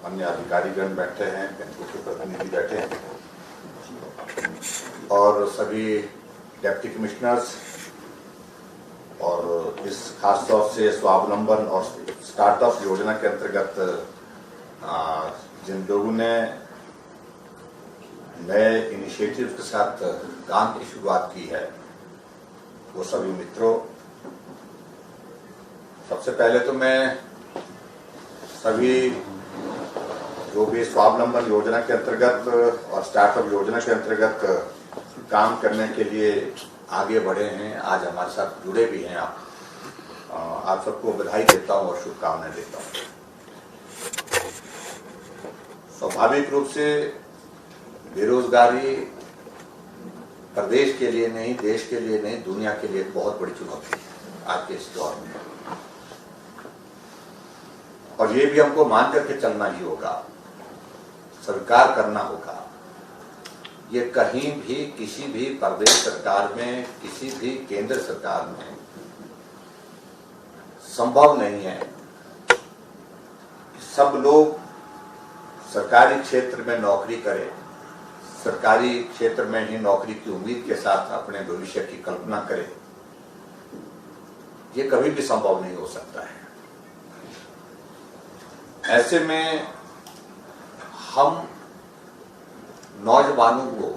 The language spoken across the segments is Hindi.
अन्य अधिकारीगण बैठे हैं, बैंकों के प्रतिनिधि बैठे हैं और सभी डिप्टी कमिश्नर्स और इस खास तौर से स्वावलंबन और स्टार्टअप योजना के अंतर्गत जिन लोगों ने नए इनिशिएटिव के साथ काम की शुरुआत की है, वो सभी मित्रों, सबसे पहले तो मैं सभी जो भी स्वावलंबन योजना के अंतर्गत और स्टार्टअप योजना के अंतर्गत काम करने के लिए आगे बढ़े हैं, आज हमारे साथ जुड़े भी हैं, आप सबको बधाई देता हूं और शुभकामनाएं देता हूं। स्वाभाविक रूप से बेरोजगारी प्रदेश के लिए नहीं, देश के लिए नहीं, दुनिया के लिए बहुत बड़ी चुनौती है आज के इस दौर में, और ये भी हमको मान करके चलना ही होगा, स्वीकार करना होगा। ये कहीं भी किसी भी प्रदेश सरकार में, किसी भी केंद्र सरकार में संभव नहीं है कि सब लोग सरकारी क्षेत्र में नौकरी करें, सरकारी क्षेत्र में ही नौकरी की उम्मीद के साथ अपने भविष्य की कल्पना करें। ये कभी भी संभव नहीं हो सकता है। ऐसे में हम नौजवानों को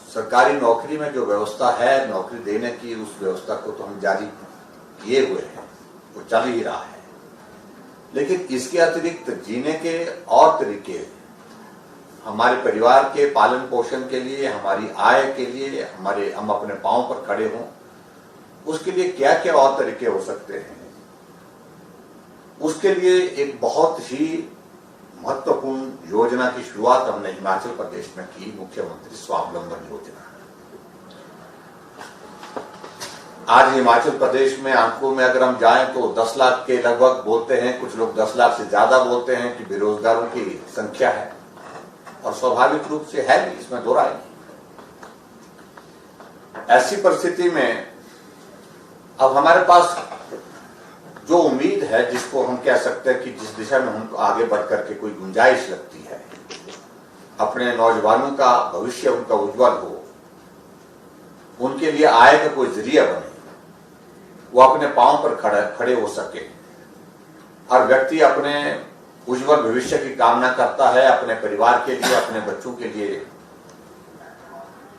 सरकारी नौकरी में जो व्यवस्था है नौकरी देने की, उस व्यवस्था को तो हम जारी किए हुए हैं, वो चल ही रहा है, लेकिन इसके अतिरिक्त जीने के और तरीके, हमारे परिवार के पालन पोषण के लिए, हमारी आय के लिए, हम अपने पांव पर खड़े हों, उसके लिए क्या क्या और तरीके हो सकते हैं, उसके लिए एक बहुत ही महत्वपूर्ण योजना की शुरुआत हमने हिमाचल प्रदेश में की, मुख्यमंत्री स्वावलंबन योजना। आज हिमाचल प्रदेश में आंकड़ों में अगर हम जाएं तो 10 लाख के लगभग बोलते हैं, कुछ लोग 10 लाख से ज्यादा बोलते हैं कि बेरोजगारों की संख्या है, और स्वाभाविक रूप से है भी, इसमें दो राय नहीं। ऐसी परिस्थिति में अब हमारे पास जो उम्मीद है, जिसको हम कह सकते हैं कि जिस दिशा में हमको आगे बढ़ करके कोई गुंजाइश लगती है, अपने नौजवानों का भविष्य उनका उज्जवल हो, उनके लिए आय का कोई जरिया बने, वो अपने पांव पर खड़े हो सके, हर व्यक्ति अपने उज्जवल भविष्य की कामना करता है, अपने परिवार के लिए, अपने बच्चों के लिए,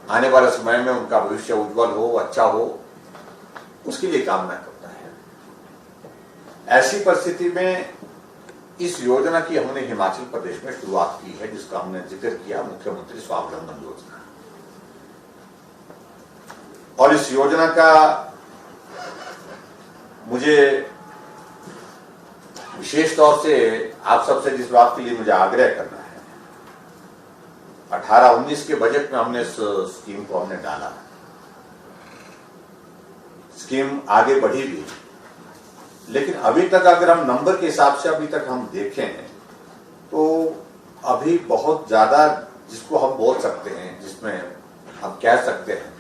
आने वाले समय में उनका भविष्य उज्जवल हो, अच्छा हो, उसके लिए कामना करता है। ऐसी परिस्थिति में इस योजना की हमने हिमाचल प्रदेश में शुरुआत की है, जिसका हमने जिक्र किया, मुख्यमंत्री स्वावलंबन योजना। और इस योजना का मुझे विशेष तौर से आप सबसे जिस बात के लिए मुझे आग्रह करना है, 18-19 के बजट में हमने इस स्कीम को हमने डाला, स्कीम आगे बढ़ी भी, लेकिन अभी तक अगर हम नंबर के हिसाब से अभी तक हम देखें तो अभी बहुत ज्यादा, जिसको हम बोल सकते हैं, जिसमें हम कह सकते हैं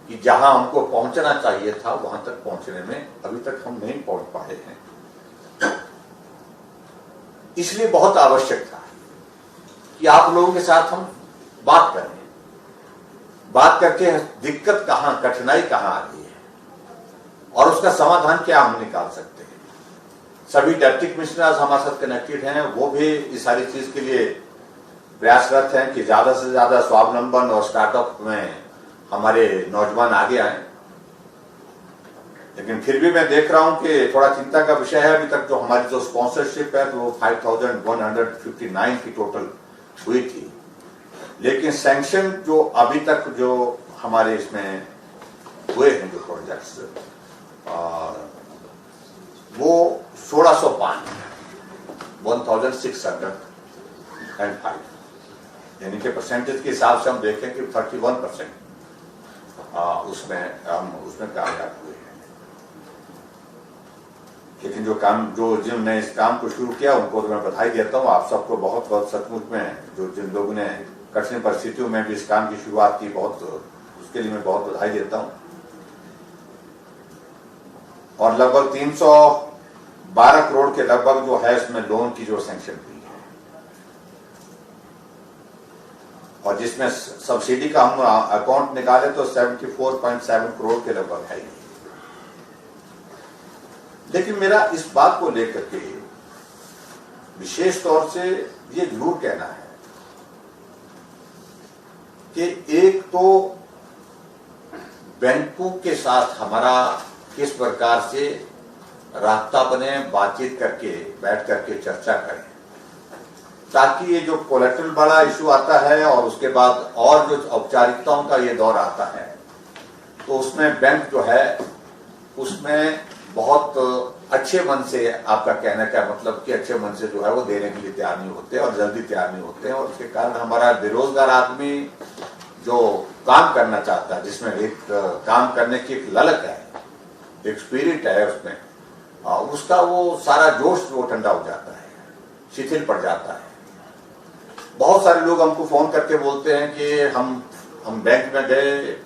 कि जहां हमको पहुंचना चाहिए था वहां तक पहुंचने में अभी तक हम नहीं पहुंच पाए हैं। इसलिए बहुत आवश्यक था कि आप लोगों के साथ हम बात करें, बात करके दिक्कत कहां, कठिनाई कहां आ रही है और उसका समाधान क्या हम निकाल सकते हैं। सभी डिप्टी कमिश्नर्स हमारे साथ कनेक्टेड हैं, वो भी इस सारी चीज के लिए प्रयासरत हैं कि ज्यादा से ज्यादा स्वावलंबन और स्टार्टअप में हमारे नौजवान आगे आए। लेकिन फिर भी मैं देख रहा हूं कि थोड़ा चिंता का विषय है, अभी तक जो हमारी जो स्पॉन्सरशिप है वो 5159 की टोटल हुई थी, लेकिन सैंक्शन जो अभी तक जो हमारे इसमें हुए हैं जो प्रोजेक्ट्स, वो 1605, यानी कि परसेंटेज के हिसाब से हम देखें कि 31% उसमें कामयाब हुए हैं। लेकिन जिन्होंने इस काम को शुरू किया उनको तो मैं बधाई देता हूँ। आप सबको बहुत बहुत सचमुच में, जिन लोगों ने कठिन परिस्थितियों में भी इस काम की शुरुआत की, उसके लिए मैं बहुत बधाई देता हूँ। और लगभग 312 करोड़ के लगभग जो है इसमें लोन की जो सैंक्शन हुई, और जिसमें सब्सिडी का हम अकाउंट निकाले तो 74.7 करोड़ के लगभग है। लेकिन मेरा इस बात को लेकर के विशेष तौर से ये जरूर कहना है कि एक तो बैंकों के साथ हमारा किस प्रकार से रास्ता बने, बातचीत करके बैठ करके चर्चा करें, ताकि ये जो कोलेटरल बड़ा इशू आता है और उसके बाद और जो औपचारिकताओं का ये दौर आता है, तो उसमें बैंक जो है उसमें बहुत अच्छे मन से, आपका कहने का मतलब कि अच्छे मन से जो है वो देने के लिए तैयार नहीं होते और जल्दी तैयार नहीं होते हैं। और उसके कारण हमारा बेरोजगार आदमी जो काम करना चाहता है, जिसमें एक काम करने की एक ललक है, एक स्पिरिट है उसमें, उसका वो सारा जोश वो ठंडा हो जाता है, शिथिल पड़ जाता है। बहुत सारे लोग हमको फोन करके बोलते हैं कि हम बैंक में गए,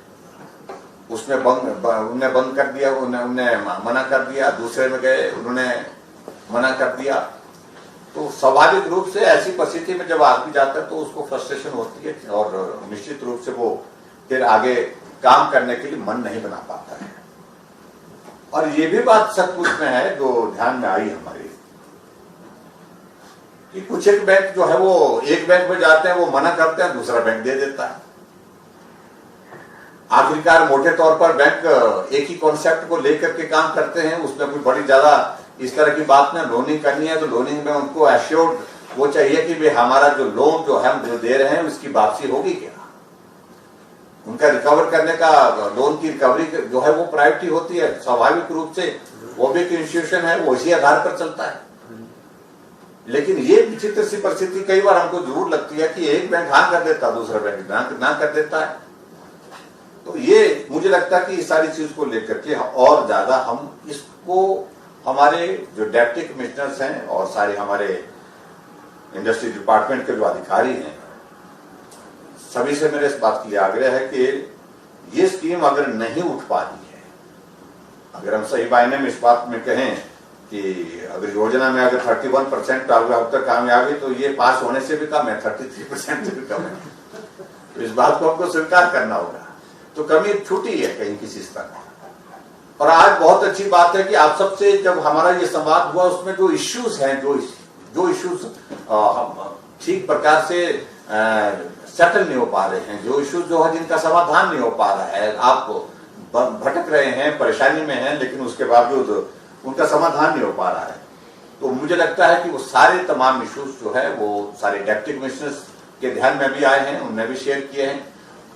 उसने उन्होंने बंद कर दिया, उन्होंने मना कर दिया, दूसरे में गए उन्होंने मना कर दिया। तो स्वाभाविक रूप से ऐसी परिस्थिति में जब आदमी जाता है तो उसको फ्रस्ट्रेशन होती है और निश्चित रूप से वो फिर आगे काम करने के लिए मन नहीं बना पाता है। और ये भी बात सचमुच में है जो ध्यान में आई हमारे, कि कुछ एक बैंक जो है वो एक बैंक में जाते हैं, वो मना करते हैं, दूसरा बैंक दे देता है। आखिरकार मोटे तौर पर बैंक एक ही कॉन्सेप्ट को लेकर के काम करते हैं, उसमें कोई बड़ी ज्यादा इस तरह की बात में लोनिंग करनी है तो लोनिंग में उनको एश्योर्ड वो चाहिए कि भाई हमारा जो लोन जो है हम जो दे रहे हैं उसकी वापसी होगी क्या, उनका रिकवर करने का, लोन की रिकवरी जो है वो प्रायोरिटी होती है। स्वाभाविक रूप से वो भी एक इंस्टीट्यूशन है, वो इसी आधार पर चलता है। लेकिन ये विचित्र सी परिस्थिति कई बार हमको जरूर लगती है कि एक बैंक हाँ कर देता, दूसरा बैंक ना कर देता है। तो ये मुझे लगता है कि इस सारी चीज को लेकर के और ज्यादा हम इसको हमारे जो डेप्टी कमिश्नर्स हैं और सारे हमारे इंडस्ट्री डिपार्टमेंट के जो अधिकारी हैं, सभी से मेरे इस बात के लिए आग्रह है कि ये स्कीम अगर नहीं उठ पा रही है, अगर हम सही मायने में इस बात में कहें कि अगर योजना में अगर 31% अब तक कामयाबी, तो ये पास होने से भी कम है, 33% से भी कम है। तो इस बात को हमको स्वीकार करना होगा। तो कमी छूटी है कहीं किसी स्तर पर। और आज बहुत अच्छी बात है कि आप सबसे जब हमारा ये संवाद हुआ उसमें जो इश्यूज हैं, जो इश्यूज ठीक प्रकार से सेटल नहीं हो पा रहे हैं, जो इश्यूज जो है जिनका समाधान नहीं हो पा रहा है, आप भटक रहे हैं, परेशानी में हैं, लेकिन उसके बावजूद उनका समाधान नहीं हो पा रहा है, तो मुझे लगता है कि वो सारे तमाम इश्यूज जो है वो सारे डेप्टी कमिश्नर्स के ध्यान में भी आए हैं, उनने भी शेयर किए हैं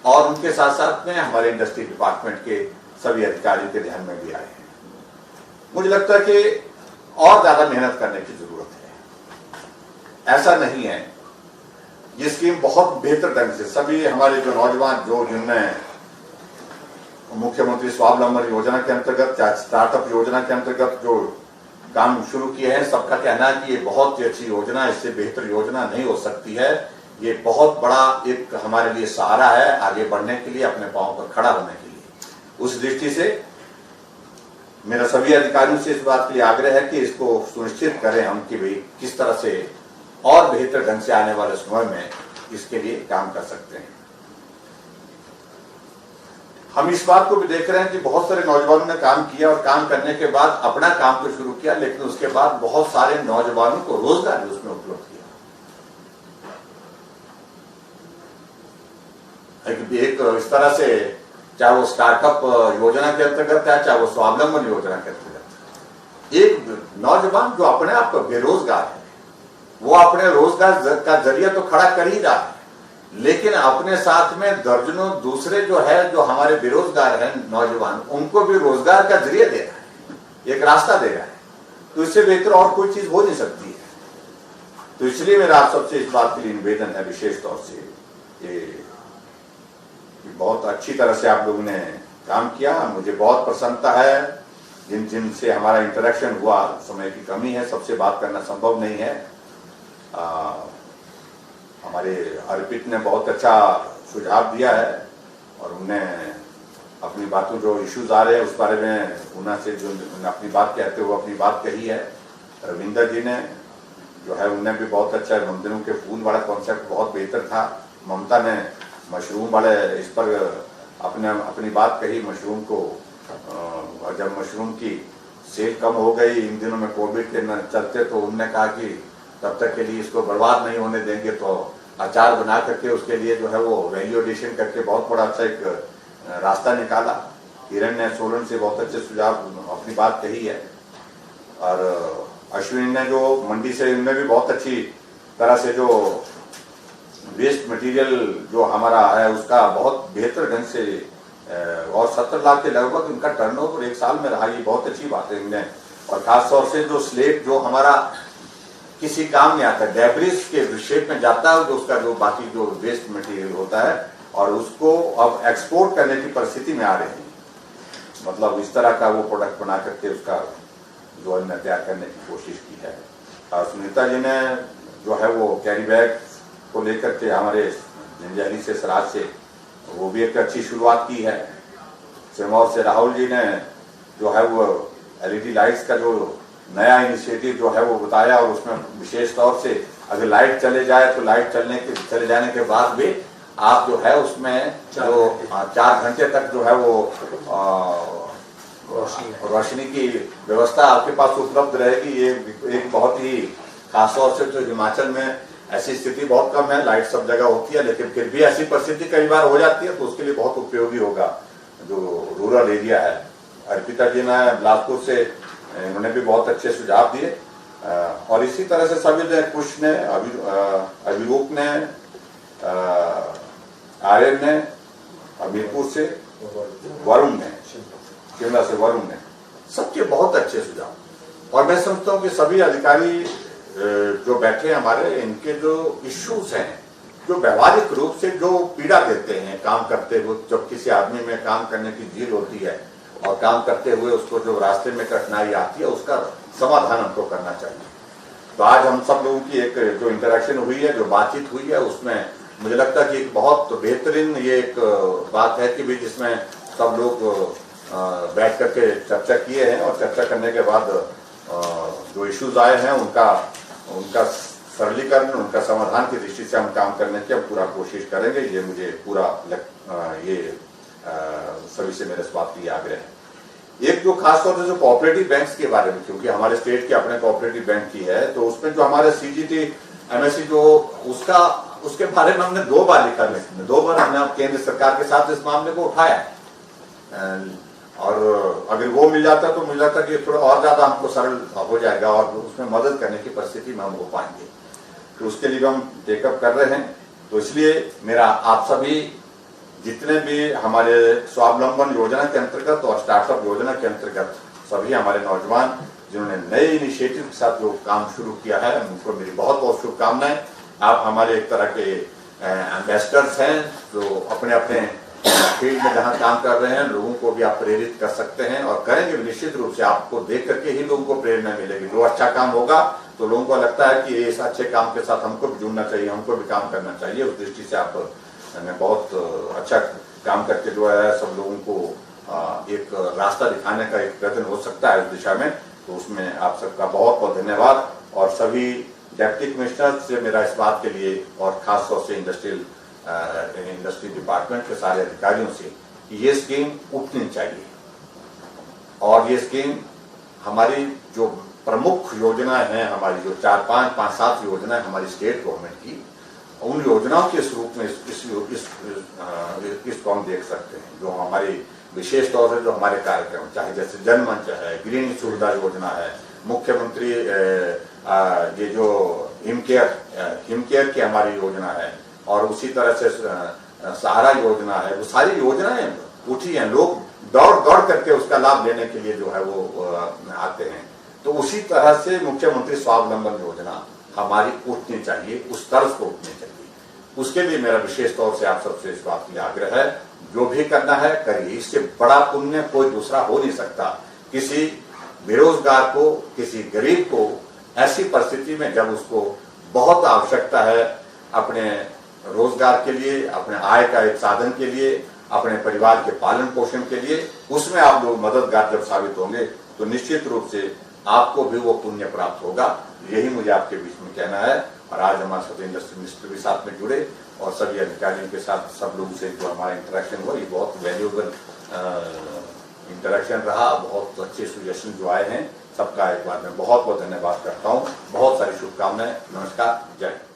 और उनके साथ साथ में हमारे इंडस्ट्री डिपार्टमेंट के सभी अधिकारियों के ध्यान में भी आए हैं। मुझे लगता है कि और ज्यादा मेहनत करने की जरूरत है। ऐसा नहीं है, ये स्कीम बहुत बेहतर ढंग से सभी हमारे जो नौजवान जो जिनने मुख्यमंत्री स्वावलंबन योजना के अंतर्गत, स्टार्टअप योजना के अंतर्गत जो काम शुरू किए हैं, सबका कहना है कि ये बहुत ही अच्छी योजना, इससे बेहतर योजना नहीं हो सकती है। ये बहुत बड़ा एक हमारे लिए सहारा है आगे बढ़ने के लिए, अपने पांव पर खड़ा होने के लिए। उस दृष्टि से मेरा सभी अधिकारियों से इस बात के लिए आग्रह है कि इसको सुनिश्चित करें हम कि भाई किस तरह से और बेहतर ढंग से आने वाले समय में इसके लिए काम कर सकते हैं। हम इस बात को भी देख रहे हैं कि बहुत सारे नौजवानों ने काम किया और काम करने के बाद अपना काम तो शुरू किया, लेकिन उसके बाद बहुत सारे नौजवानों को रोजगार भी उसमें उपलब्ध किया। एक इस तरह से, चाहे वो स्टार्टअप योजना के अंतर्गत है, चाहे वो स्वावलंबन योजना के अंतर्गत, एक नौजवान जो अपने आप बेरोजगार है, वो अपने रोजगार का जरिया तो खड़ा कर ही रहा है, लेकिन अपने साथ में दर्जनों दूसरे जो है, जो हमारे बेरोजगार हैं नौजवान, उनको भी रोजगार का जरिया दे रहा है, एक रास्ता दे रहा है। तो इससे बेहतर और कोई चीज हो नहीं सकती है। तो इसलिए मेरा आप सबसे इस बात के लिए निवेदन है विशेष तौर से, ये बहुत अच्छी तरह से आप लोगों ने काम किया। मुझे बहुत प्रसन्नता है, जिनसे हमारा इंटरेक्शन हुआ, समय की कमी है, सबसे बात करना संभव नहीं है। हमारे अर्पित ने बहुत अच्छा सुझाव दिया है और उन्हें अपनी बातों जो इश्यूज आ रहे हैं उस बारे में उनसे जो अपनी बात कहते हुए अपनी बात कही है। रविंदर जी ने जो है उनने भी बहुत अच्छा, मंदिरों के फूल वाला कॉन्सेप्ट बहुत बेहतर था, ममता ने मशरूम वाले इस पर अपनी बात कही, मशरूम को जब मशरूम की सेल कम हो गई इन दिनों में कोविड के चलते, तो उन्होंने कहा कि तब तक के लिए इसको बर्बाद नहीं होने देंगे, तो अचार बना करके उसके लिए जो है वो वैल्यू एडिशन करके बहुत बड़ा अच्छा एक रास्ता निकाला। किरण ने सोलन से बहुत अच्छे सुझाव अपनी बात कही है, और अश्विनी ने जो मंडी से, इनमें भी बहुत अच्छी तरह से जो वेस्ट मटेरियल जो हमारा है उसका बहुत बेहतर ढंग से, और 70 लाख के लगभग इनका टर्नओवर एक साल में रहा, ये बहुत अच्छी बात है इनने। और खासतौर से जो स्लेट जो हमारा किसी काम नहीं आता, डेब्रिस के शेप में जाता है, जो उसका जो बाकी जो वेस्ट मटेरियल होता है, और उसको अब एक्सपोर्ट करने की परिस्थिति में आ रहे हैं। मतलब इस तरह का वो प्रोडक्ट बना करके उसका जो है तैयार करने की कोशिश की है। और सुनीता जी ने जो है वो कैरी बैग को लेकर के हमारे जंजैली से, सराज से, वो भी एक अच्छी शुरुआत की है। सिरमौर से राहुल जी ने जो है वो LED लाइट्स का जो नया इनिशिएटिव जो है वो बताया, और उसमें विशेष तौर से अगर लाइट चले जाए तो लाइट चले जाने के बाद भी आप जो है उसमें जो 4 घंटे तक जो है वो रोशनी की व्यवस्था आपके पास उपलब्ध रहेगी। ये एक बहुत ही खासतौर से जो हिमाचल में ऐसी स्थिति बहुत कम है, लाइट सब जगह होती है, लेकिन फिर भी ऐसी परिस्थिति कई बार हो जाती है, तो उसके लिए बहुत उपयोगी होगा जो रूरल एरिया है। अर्पिता जी ने बिलासपुर से, उन्होंने भी बहुत अच्छे सुझाव दिए, और इसी तरह से सभी ने, कुछ ने, अभिरूप ने, आर्यन ने, हमीरपुर से, वरुण ने, शिमला से वरुण ने, सबके बहुत अच्छे सुझाव। और मैं समझता हूँ कि सभी अधिकारी जो बैठे हमारे, इनके जो इश्यूज हैं, जो व्यवहारिक रूप से जो पीड़ा देते हैं काम करते हुए, जब किसी आदमी में काम करने की जील होती है और काम करते हुए उसको जो रास्ते में कठिनाई आती है, उसका समाधान हमको करना चाहिए। तो आज हम सब लोगों की एक जो इंटरेक्शन हुई है, जो बातचीत हुई है, उसमें मुझे लगता है कि एक बहुत बेहतरीन ये एक बात है कि भी जिसमें सब लोग बैठ करके चर्चा किए हैं, और चर्चा करने के बाद जो इश्यूज आए हैं उनका सरलीकरण, उनका समाधान की दृष्टि से हम काम करने की हम पूरा कोशिश करेंगे। ये मुझे पूरा सभी से मेरे इस बात की आग्रह है। एक जो खासतौर से जो कोऑपरेटिव बैंक्स के बारे में, क्योंकि हमारे स्टेट के अपने कोऑपरेटिव बैंक की है, तो उसमें जो हमारे CGT MSE जो उसके बारे में हमने 2 बार लिखा है, 2 बार हमने केंद्र सरकार के साथ इस मामले को उठाया है, और अगर वो मिल जाता तो मुझे लगता कि थोड़ा और ज्यादा हमको सरल हो जाएगा, और उसमें मदद करने की परिस्थिति में हम हो पाएंगे। तो उसके लिए हम टेकअप कर रहे हैं। तो इसलिए मेरा आप सभी जितने भी हमारे स्वावलंबन योजना के अंतर्गत और स्टार्टअप योजना के अंतर्गत सभी हमारे नौजवान जिन्होंने नए इनिशिएटिव के साथ जो काम शुरू किया है, उनको मेरी बहुत बहुत शुभकामनाएं। आप हमारे एक तरह के एम्बेसडर्स हैं, जो अपने अपने फील्ड में जहां काम कर रहे हैं, लोगों को भी आप प्रेरित कर सकते हैं, और करेंगे निश्चित रूप से। आपको देख करके ही लोगों को प्रेरणा मिलेगी। जो अच्छा काम होगा तो लोगों को लगता है कि इस अच्छे काम के साथ हमको भी जुड़ना चाहिए, हमको भी काम करना चाहिए। उस दृष्टि से आप बहुत अच्छा काम करके जो है सब लोगों को एक रास्ता दिखाने का एक प्रयत्न हो सकता है इस दिशा में। तो उसमें आप सबका बहुत बहुत धन्यवाद, और सभी डिप्टी कमिश्नर से मेरा इस बात के लिए, और खासतौर से इंडस्ट्री डिपार्टमेंट के सारे अधिकारियों से, कि ये स्कीम उठनी चाहिए, और ये स्कीम हमारी जो प्रमुख योजना है, हमारी जो 4, 5, 7 योजना है हमारी स्टेट गवर्नमेंट की, उन योजनाओं के स्वरूप में इसको हम देख सकते हैं। जो हमारी विशेष तौर से जो हमारे कार्यक्रम, चाहे जैसे जनमंच है, ग्रीन सुविधा योजना है, मुख्यमंत्री ये जो हिमकेयर की हमारी योजना है, और उसी तरह से सहारा योजना है, वो सारी योजनाएं उठी हैं। लोग दौड़ करके उसका लाभ लेने के लिए जो है वो आते हैं। तो उसी तरह से मुख्यमंत्री स्वावलंबन योजना हमारी उठनी चाहिए, उस तर्ज को उठनी चाहिए। उसके लिए मेरा विशेष तौर से आप सबसे इस बात के लिए आग्रह है, जो भी करना है करिए। इससे बड़ा पुण्य कोई दूसरा हो नहीं सकता। किसी बेरोजगार को, किसी गरीब को ऐसी परिस्थिति में जब उसको बहुत आवश्यकता है अपने रोजगार के लिए, अपने आय का एक साधन के लिए, अपने परिवार के पालन पोषण के लिए, उसमें आप लोग मददगार जब साबित होंगे तो निश्चित रूप से आपको भी वो पुण्य प्राप्त होगा। यही मुझे आपके बीच में कहना है। और आज हमारे साथ इंडस्ट्री मिनिस्टर भी साथ में जुड़े और सभी अधिकारियों के साथ सब लोगों से जो हमारा इंटरेक्शन हुआ, ये बहुत वैल्यूएबल इंटरेक्शन रहा। बहुत अच्छे सजेशन जो आए हैं, सबका एक बार मैं बहुत बहुत धन्यवाद करता हूँ। बहुत सारी शुभकामनाएं। नमस्कार, जय हिंद।